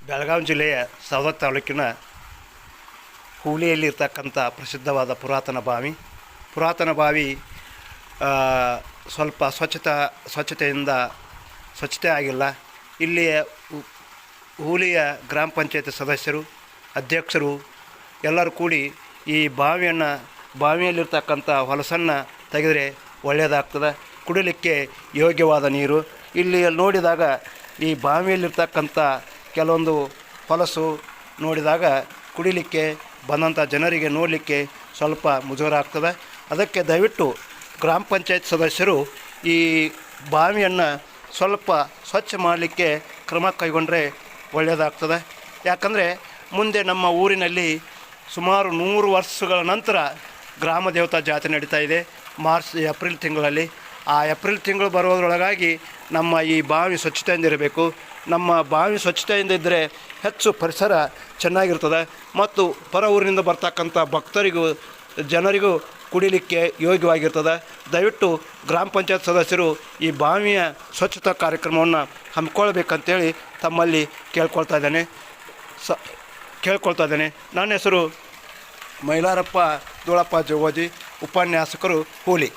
ಬೆಳಗಾವಿ ಜಿಲ್ಲೆಯ ಸವದತ್ತಿ ತಾಲೂಕಿನ ಹೂಲಿಯಲ್ಲಿರ್ತಕ್ಕಂಥ ಪ್ರಸಿದ್ಧವಾದ ಪುರಾತನ ಬಾವಿ ಸ್ವಲ್ಪ ಸ್ವಚ್ಛತೆ ಆಗಿಲ್ಲ. ಇಲ್ಲಿಯ ಹೂಲಿಯ ಗ್ರಾಮ ಪಂಚಾಯತ್ ಸದಸ್ಯರು, ಅಧ್ಯಕ್ಷರು ಎಲ್ಲರೂ ಕೂಡಿ ಈ ಬಾವಿಯಲ್ಲಿರ್ತಕ್ಕಂಥ ಹೊಲಸನ್ನು ತೆಗೆದರೆ ಒಳ್ಳೆಯದಾಗ್ತದೆ. ಕುಡಿಲಿಕ್ಕೆ ಯೋಗ್ಯವಾದ ನೀರು. ಇಲ್ಲಿ ನೋಡಿದಾಗ ಈ ಬಾವಿಯಲ್ಲಿರ್ತಕ್ಕಂಥ ಕೆಲವೊಂದು ಹೊಲಸು ನೋಡಿದಾಗ ಕುಡಿಲಿಕ್ಕೆ ಬಂದಂಥ ಜನರಿಗೆ ನೋಡಲಿಕ್ಕೆ ಸ್ವಲ್ಪ ಮುಜುಗರ ಆಗ್ತದೆ. ಅದಕ್ಕೆ ದಯವಿಟ್ಟು ಗ್ರಾಮ ಪಂಚಾಯತ್ ಸದಸ್ಯರು ಈ ಬಾವಿಯನ್ನು ಸ್ವಲ್ಪ ಸ್ವಚ್ಛ ಮಾಡಲಿಕ್ಕೆ ಕ್ರಮ ಕೈಗೊಂಡ್ರೆ ಒಳ್ಳೆಯದಾಗ್ತದೆ. ಯಾಕಂದರೆ ಮುಂದೆ ನಮ್ಮ ಊರಿನಲ್ಲಿ ಸುಮಾರು 100 ವರ್ಷಗಳ ನಂತರ ಗ್ರಾಮ ದೇವತಾ ಜಾತ್ರೆ ನಡೀತಾ ಇದೆ ಏಪ್ರಿಲ್ ತಿಂಗಳಲ್ಲಿ. ಆ ಏಪ್ರಿಲ್ ತಿಂಗಳು ಬರೋದ್ರೊಳಗಾಗಿ ನಮ್ಮ ಈ ಬಾವಿ ಸ್ವಚ್ಛತೆಯಿಂದ ಇರಬೇಕು. ನಮ್ಮ ಬಾವಿ ಸ್ವಚ್ಛತೆಯಿಂದ ಇದ್ದರೆ ಹೆಚ್ಚು ಪರಿಸರ ಚೆನ್ನಾಗಿರ್ತದೆ ಮತ್ತು ಹೊರ ಊರಿನಿಂದ ಬರ್ತಕ್ಕಂಥ ಭಕ್ತರಿಗೂ ಜನರಿಗೂ ಕುಡಿಲಿಕ್ಕೆ ಯೋಗ್ಯವಾಗಿರ್ತದೆ. ದಯವಿಟ್ಟು ಗ್ರಾಮ ಪಂಚಾಯತ್ ಸದಸ್ಯರು ಈ ಬಾವಿಯ ಸ್ವಚ್ಛತಾ ಕಾರ್ಯಕ್ರಮವನ್ನು ಹಮ್ಮಿಕೊಳ್ಬೇಕಂತೇಳಿ ತಮ್ಮಲ್ಲಿ ಕೇಳ್ಕೊಳ್ತಾ ಇದ್ದೇನೆ. ನನ್ನ ಹೆಸರು ಮೈಲಾರಪ್ಪ ಧೂಳಪ್ಪ ಜೋಗೋಜಿ, ಉಪನ್ಯಾಸಕರು ಹೂಲಿ.